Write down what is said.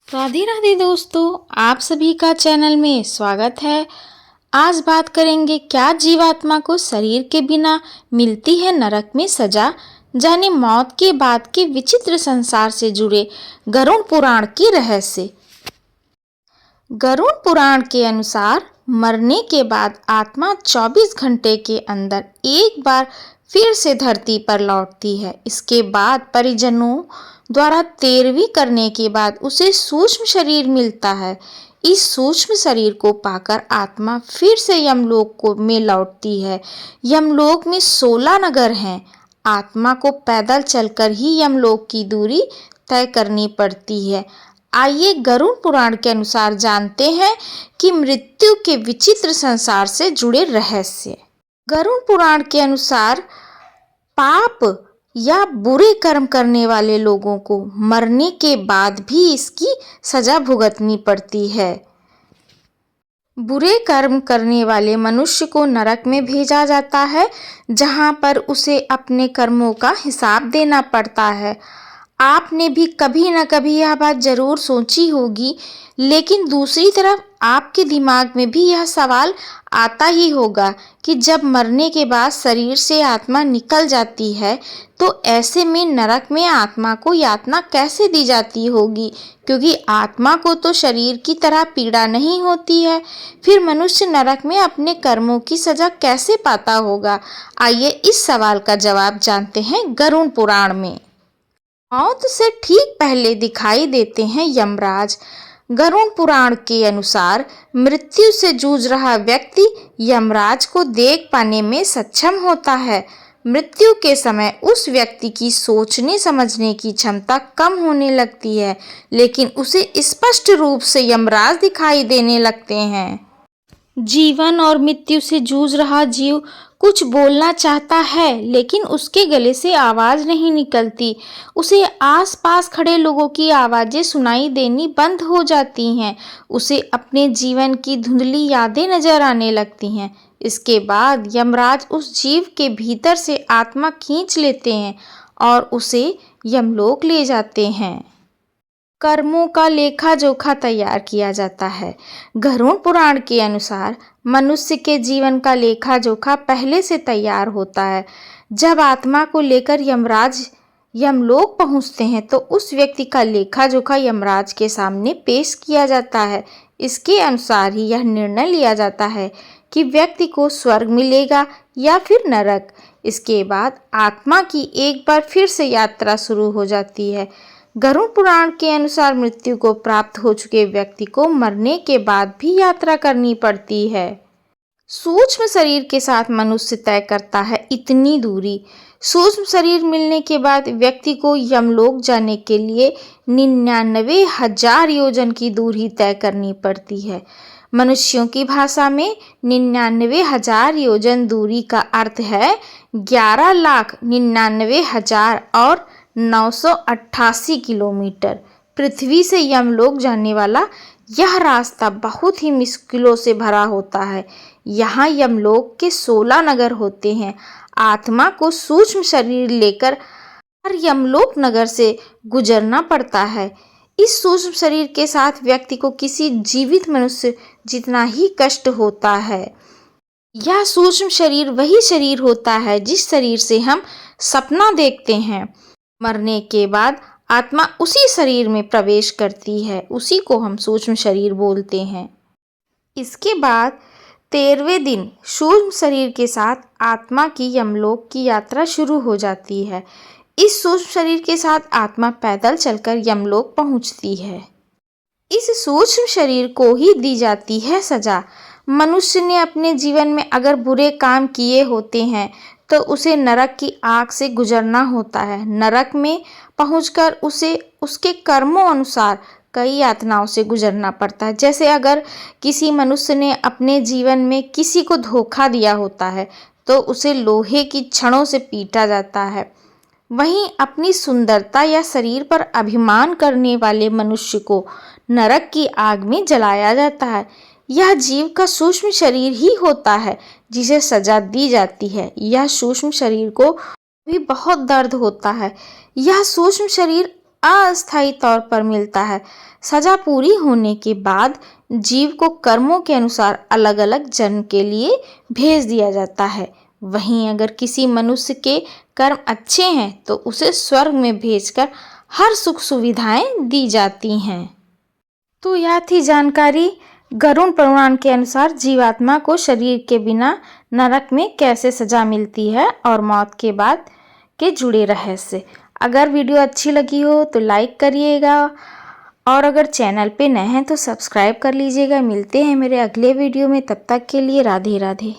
राधे राधे दोस्तों, आप सभी का चैनल में स्वागत है। आज बात करेंगे क्या जीवात्मा को शरीर के बिना मिलती है नरक में सजा। जाने मौत के बाद के विचित्र संसार से जुड़े गरुड़ पुराण के रहस्य। गरुड़ पुराण के अनुसार मरने के बाद आत्मा 24 घंटे के अंदर एक बार फिर से धरती पर लौटती है। इसके बाद परिजनों द्वारा तेरहवीं करने के बाद उसे सूक्ष्म शरीर मिलता है। इस सूक्ष्म शरीर को पाकर आत्मा फिर से यमलोक को में लौटती है। यमलोक में 16 नगर हैं। आत्मा को पैदल चलकर ही यमलोक की दूरी तय करनी पड़ती है। आइए गरुड़ पुराण के अनुसार जानते हैं कि मृत्यु के विचित्र संसार से जुड़े रहस्य। गरुड़ पुराण के अनुसार पाप या बुरे कर्म करने वाले लोगों को मरने के बाद भी इसकी सजा भुगतनी पड़ती है। बुरे कर्म करने वाले मनुष्य को नरक में भेजा जाता है, जहां पर उसे अपने कर्मों का हिसाब देना पड़ता है। आपने भी कभी न कभी यह बात जरूर सोची होगी, लेकिन दूसरी तरफ आपके दिमाग में भी यह सवाल आता ही होगा कि जब मरने के बाद शरीर से आत्मा निकल जाती है तो ऐसे में नरक में आत्मा को यातना कैसे दी जाती होगी, क्योंकि आत्मा को तो शरीर की तरह पीड़ा नहीं होती है। फिर मनुष्य नरक में अपने कर्मों की सजा कैसे पाता होगा। आइए इस सवाल का जवाब जानते हैं गरुड़ पुराण में। मौत से ठीक पहले दिखाई देते हैं यमराज। गरुड़ पुराण के अनुसार मृत्यु से जूझ रहा व्यक्ति यमराज को देख पाने में सक्षम होता है। मृत्यु के समय उस व्यक्ति की सोचने समझने की क्षमता कम होने लगती है, लेकिन उसे स्पष्ट रूप से यमराज दिखाई देने लगते हैं। जीवन और मृत्यु से जूझ रहा जीव कुछ बोलना चाहता है, लेकिन उसके गले से आवाज नहीं निकलती। उसे आसपास खड़े लोगों की आवाजें सुनाई देनी बंद हो जाती हैं। उसे अपने जीवन की धुंधली यादें नजर आने लगती हैं। इसके बाद यमराज उस जीव के भीतर से आत्मा खींच लेते हैं और उसे यमलोक ले जाते हैं। कर्मों का लेखा जोखा तैयार किया जाता है। गरुड़ पुराण के अनुसार मनुष्य के जीवन का लेखा जोखा पहले से तैयार होता है। जब आत्मा को लेकर यमराज यमलोक पहुंचते हैं तो उस व्यक्ति का लेखा जोखा यमराज के सामने पेश किया जाता है। इसके अनुसार ही यह निर्णय लिया जाता है कि व्यक्ति को स्वर्ग मिलेगा या फिर नरक। इसके बाद आत्मा की एक बार फिर से यात्रा शुरू हो जाती है। गरुड़ पुराण के अनुसार मृत्यु को प्राप्त हो चुके व्यक्ति को मरने के बाद भी यात्रा करनी पड़ती है। सूक्ष्म शरीर के साथ मनुष्य तय करता है इतनी दूरी। सूक्ष्म शरीर मिलने के बाद व्यक्ति को यमलोक जाने के लिए 99,000 योजन की दूरी तय करनी पड़ती है। मनुष्यों की भाषा में 99,000 योजन दूरी का अर्थ है 11,99,000 और 988 किलोमीटर। पृथ्वी से यमलोक जाने वाला यह रास्ता बहुत ही मुश्किलों से भरा होता है। यहाँ यमलोक के 16 नगर होते हैं। आत्मा को सूक्ष्म शरीर लेकर हर यमलोक नगर से गुजरना पड़ता है। इस सूक्ष्म शरीर के साथ व्यक्ति को किसी जीवित मनुष्य जितना ही कष्ट होता है। यह सूक्ष्म शरीर वही शरीर होता है जिस शरीर से हम सपना देखते हैं। मरने के बाद आत्मा उसी शरीर में प्रवेश करती है, उसी को हम सूक्ष्म शरीर बोलते हैं। इसके बाद 13वें दिन सूक्ष्म शरीर के साथ आत्मा की यमलोक की यात्रा शुरू हो जाती है। इस सूक्ष्म शरीर के साथ आत्मा पैदल चलकर यमलोक पहुंचती है। इस सूक्ष्म शरीर को ही दी जाती है सजा। मनुष्य ने अपने जीवन में अगर बुरे काम किए होते हैं तो उसे नरक की आग से गुजरना होता है। नरक में पहुंचकर उसे उसके कर्मों अनुसार कई यातनाओं से गुजरना पड़ता है। जैसे अगर किसी मनुष्य ने अपने जीवन में किसी को धोखा दिया होता है तो उसे लोहे की छड़ों से पीटा जाता है। वहीं अपनी सुंदरता या शरीर पर अभिमान करने वाले मनुष्य को नरक की आग में जलाया जाता है। यह जीव का सूक्ष्म शरीर ही होता है जिसे सजा दी जाती है। यह सूक्ष्म शरीर को भी बहुत दर्द होता है। यह सूक्ष्म शरीर अस्थायी तौर पर मिलता है। सजा पूरी होने के बाद जीव को कर्मों के अनुसार अलग अलग जन्म के लिए भेज दिया जाता है। वहीं अगर किसी मनुष्य के कर्म अच्छे हैं तो उसे स्वर्ग में भेजकर हर सुख सुविधाएं दी जाती हैं। तो यह थी जानकारी गरुड़ पुराण के अनुसार जीवात्मा को शरीर के बिना नरक में कैसे सजा मिलती है और मौत के बाद के जुड़े रहस्य। अगर वीडियो अच्छी लगी हो तो लाइक करिएगा और अगर चैनल पे नए हैं तो सब्सक्राइब कर लीजिएगा। मिलते हैं मेरे अगले वीडियो में, तब तक के लिए राधे राधे।